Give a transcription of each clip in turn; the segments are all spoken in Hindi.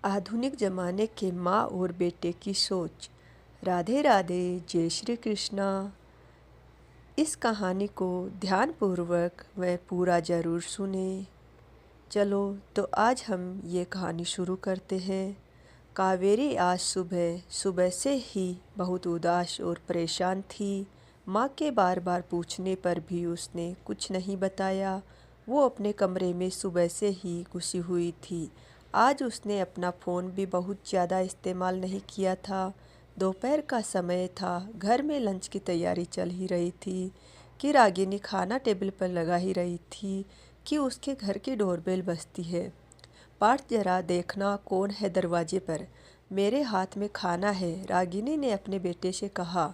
आधुनिक ज़माने के माँ और बेटे की सोच। राधे राधे, जय श्री कृष्णा। इस कहानी को ध्यानपूर्वक व पूरा ज़रूर सुने। चलो तो आज हम ये कहानी शुरू करते हैं। कावेरी आज सुबह सुबह से ही बहुत उदास और परेशान थी। माँ के बार बार पूछने पर भी उसने कुछ नहीं बताया। वो अपने कमरे में सुबह से ही घुसी हुई थी। आज उसने अपना फ़ोन भी बहुत ज़्यादा इस्तेमाल नहीं किया था। दोपहर का समय था, घर में लंच की तैयारी चल ही रही थी कि रागिनी खाना टेबल पर लगा ही रही थी कि उसके घर की डोरबेल बजती है। पार्थ, जरा देखना कौन है दरवाजे पर। मेरे हाथ में खाना है, रागिनी ने अपने बेटे से कहा।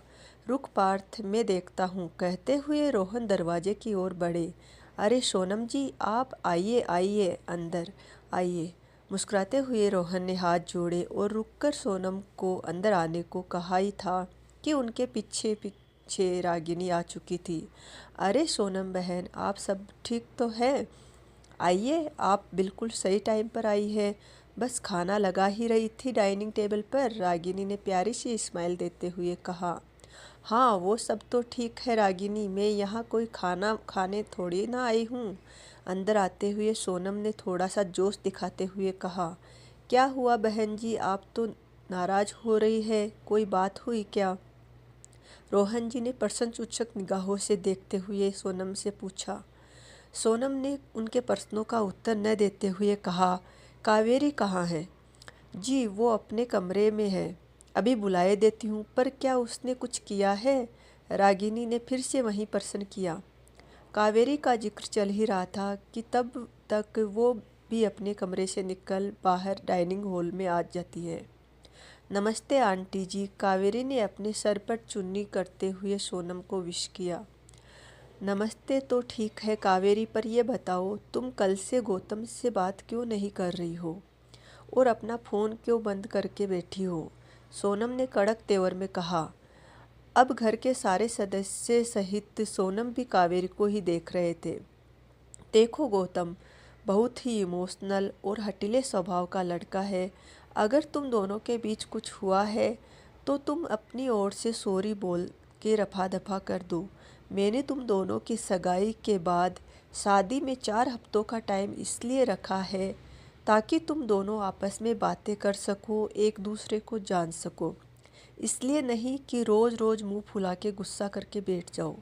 रुक पार्थ, मैं देखता हूँ, कहते हुए रोहन दरवाजे की ओर बढ़े। अरे सोनम जी, आप आइए आइए, अंदर आइए। मुस्कुराते हुए रोहन ने हाथ जोड़े और रुककर सोनम को अंदर आने को कहा ही था कि उनके पीछे पीछे रागिनी आ चुकी थी। अरे सोनम बहन, आप सब ठीक तो है? आइए, आप बिल्कुल सही टाइम पर आई है। बस खाना लगा ही रही थी डाइनिंग टेबल पर, रागिनी ने प्यारी सी स्माइल देते हुए कहा। हाँ, वो सब तो ठीक है रागिनी, मैं यहाँ कोई खाना खाने थोड़ी ना आई हूँ। अंदर आते हुए सोनम ने थोड़ा सा जोश दिखाते हुए कहा। क्या हुआ बहन जी, आप तो नाराज़ हो रही है, कोई बात हुई क्या? रोहन जी ने प्रश्नसूचक निगाहों से देखते हुए सोनम से पूछा। सोनम ने उनके प्रश्नों का उत्तर न देते हुए कहा। कावेरी कहाँ है? जी, वो अपने कमरे में है, अभी बुलाए देती हूँ। पर क्या उसने कुछ किया है? रागिनी ने फिर से वही प्रश्न किया। कावेरी का जिक्र चल ही रहा था कि तब तक वो भी अपने कमरे से निकल बाहर डाइनिंग हॉल में आ जाती है। नमस्ते आंटी जी, कावेरी ने अपने सर पर चुन्नी करते हुए सोनम को विश किया। नमस्ते तो ठीक है कावेरी, पर यह बताओ तुम कल से गौतम से बात क्यों नहीं कर रही हो और अपना फ़ोन क्यों बंद करके बैठी हो? सोनम ने कड़क तेवर में कहा। अब घर के सारे सदस्य सहित सोनम भी कावेरी को ही देख रहे थे। देखो गौतम बहुत ही इमोशनल और हटीले स्वभाव का लड़का है। अगर तुम दोनों के बीच कुछ हुआ है तो तुम अपनी ओर से सॉरी बोल के रफा दफा कर दो। मैंने तुम दोनों की सगाई के बाद शादी में 4 हफ्तों का टाइम इसलिए रखा है ताकि तुम दोनों आपस में बातें कर सको, एक दूसरे को जान सको। इसलिए नहीं कि रोज़ रोज़ मुंह फुला के गुस्सा करके बैठ जाओ।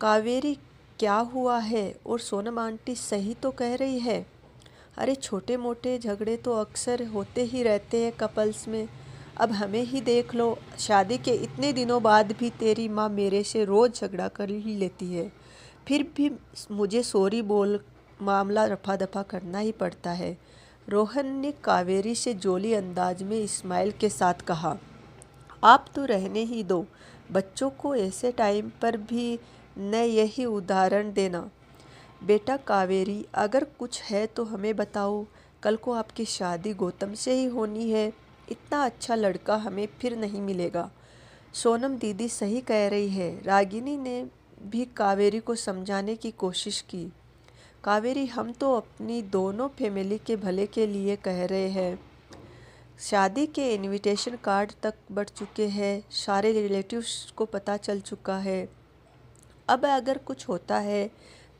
कावेरी, क्या हुआ है? और सोनम आंटी सही तो कह रही है। अरे छोटे मोटे झगड़े तो अक्सर होते ही रहते हैं कपल्स में। अब हमें ही देख लो, शादी के इतने दिनों बाद भी तेरी माँ मेरे से रोज़ झगड़ा कर ही लेती है, फिर भी मुझे सॉरी बोल मामला रफा दफा करना ही पड़ता है। रोहन ने कावेरी से जोली अंदाज में इस्माइल के साथ कहा। आप तो रहने ही दो, बच्चों को ऐसे टाइम पर भी न यही उदाहरण देना। बेटा कावेरी, अगर कुछ है तो हमें बताओ। कल को आपकी शादी गौतम से ही होनी है, इतना अच्छा लड़का हमें फिर नहीं मिलेगा। सोनम दीदी सही कह रही है, रागिनी ने भी कावेरी को समझाने की कोशिश की। कावेरी, हम तो अपनी दोनों फैमिली के भले के लिए कह रहे हैं। शादी के इनविटेशन कार्ड तक बढ़ चुके हैं, सारे रिलेटिव्स को पता चल चुका है। अब अगर कुछ होता है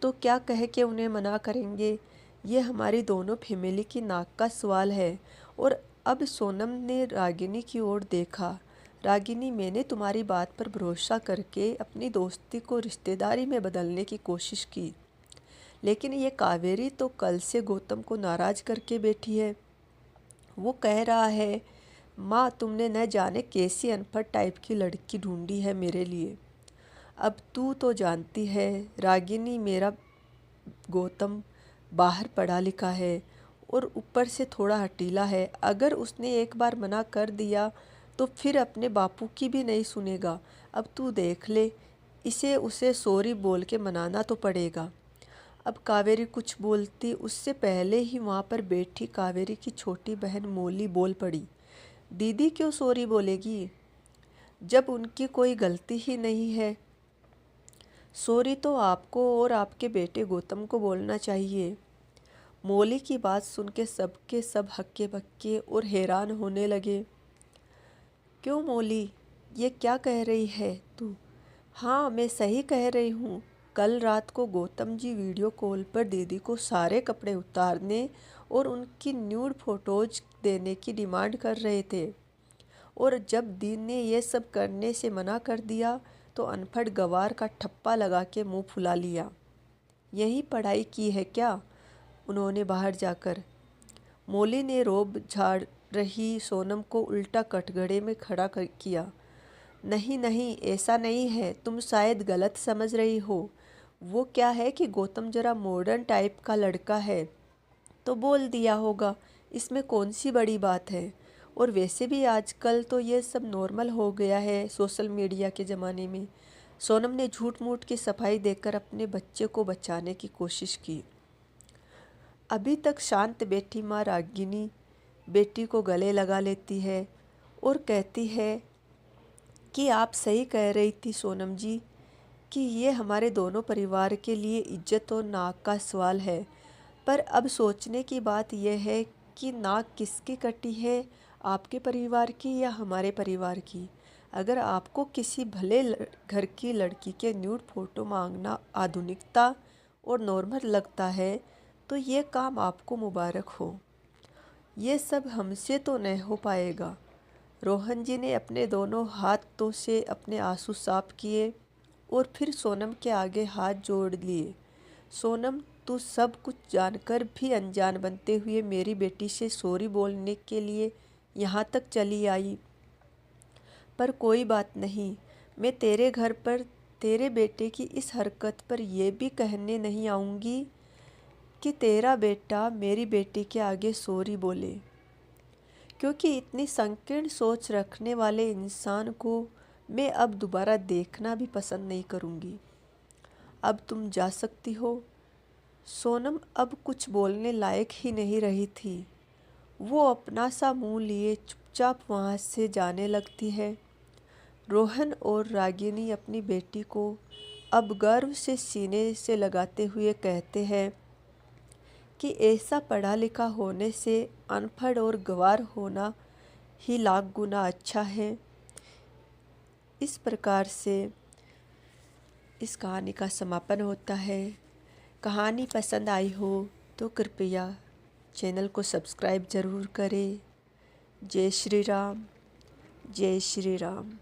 तो क्या कह के उन्हें मना करेंगे? ये हमारी दोनों फैमिली की नाक का सवाल है। और अब सोनम ने रागिनी की ओर देखा। रागिनी, मैंने तुम्हारी बात पर भरोसा करके अपनी दोस्ती को रिश्तेदारी में बदलने की कोशिश की, लेकिन ये कावेरी तो कल से गौतम को नाराज़ करके बैठी है। वो कह रहा है, माँ तुमने न जाने कैसी अनपढ़ टाइप की लड़की ढूंढी है मेरे लिए। अब तू तो जानती है रागिनी, मेरा गौतम बाहर पढ़ा लिखा है और ऊपर से थोड़ा हटीला है। अगर उसने एक बार मना कर दिया तो फिर अपने बापू की भी नहीं सुनेगा। अब तू देख ले, इसे उसे सॉरी बोल के मनाना तो पड़ेगा। अब कावेरी कुछ बोलती उससे पहले ही वहाँ पर बैठी कावेरी की छोटी बहन मोली बोल पड़ी। दीदी क्यों सॉरी बोलेगी जब उनकी कोई गलती ही नहीं है? सॉरी तो आपको और आपके बेटे गौतम को बोलना चाहिए। मौली की बात सुन के सबके सब हक्के बक्के और हैरान होने लगे। क्यों मौली, ये क्या कह रही है तू? हाँ, मैं सही कह रही हूँ। कल रात को गौतम जी वीडियो कॉल पर दीदी को सारे कपड़े उतारने और उनकी न्यूड फोटोज देने की डिमांड कर रहे थे, और जब दीन ने ये सब करने से मना कर दिया तो अनपढ़ गवार का ठप्पा लगा के मुंह फुला लिया। यही पढ़ाई की है क्या उन्होंने बाहर जाकर? मौली ने रोब झाड़ रही सोनम को उल्टा कटघरे में खड़ा किया। नहीं नहीं, ऐसा नहीं है, तुम शायद गलत समझ रही हो। वो क्या है कि गौतम जरा मॉडर्न टाइप का लड़का है तो बोल दिया होगा, इसमें कौन सी बड़ी बात है। और वैसे भी आजकल तो ये सब नॉर्मल हो गया है सोशल मीडिया के ज़माने में। सोनम ने झूठ मूठ की सफाई देकर अपने बच्चे को बचाने की कोशिश की। अभी तक शांत बैठी माँ रागिनी बेटी को गले लगा लेती है और कहती है कि आप सही कह रही थी सोनम जी, कि ये हमारे दोनों परिवार के लिए इज्जत और नाक का सवाल है। पर अब सोचने की बात यह है कि नाक किसकी कटी है, आपके परिवार की या हमारे परिवार की? अगर आपको किसी भले घर की लड़की के न्यूड फोटो मांगना आधुनिकता और नॉर्मल लगता है तो ये काम आपको मुबारक हो। ये सब हमसे तो नहीं हो पाएगा। रोहन जी ने अपने दोनों हाथों से अपने आंसू साफ किए और फिर सोनम के आगे हाथ जोड़ लिए। सोनम, तू सब कुछ जानकर भी अनजान बनते हुए मेरी बेटी से सॉरी बोलने के लिए यहाँ तक चली आई। पर कोई बात नहीं, मैं तेरे घर पर तेरे बेटे की इस हरकत पर यह भी कहने नहीं आऊँगी कि तेरा बेटा मेरी बेटी के आगे सॉरी बोले, क्योंकि इतनी संकीर्ण सोच रखने वाले इंसान को मैं अब दोबारा देखना भी पसंद नहीं करूँगी। अब तुम जा सकती हो। सोनम अब कुछ बोलने लायक ही नहीं रही थी। वो अपना सा मुंह लिए चुपचाप वहाँ से जाने लगती है। रोहन और रागिनी अपनी बेटी को अब गर्व से सीने से लगाते हुए कहते हैं कि ऐसा पढ़ा लिखा होने से अनपढ़ और गंवार होना ही लाख गुना अच्छा है। इस प्रकार से इस कहानी का समापन होता है। कहानी पसंद आई हो तो कृपया चैनल को सब्सक्राइब ज़रूर करें। जय श्री राम, जय श्री राम।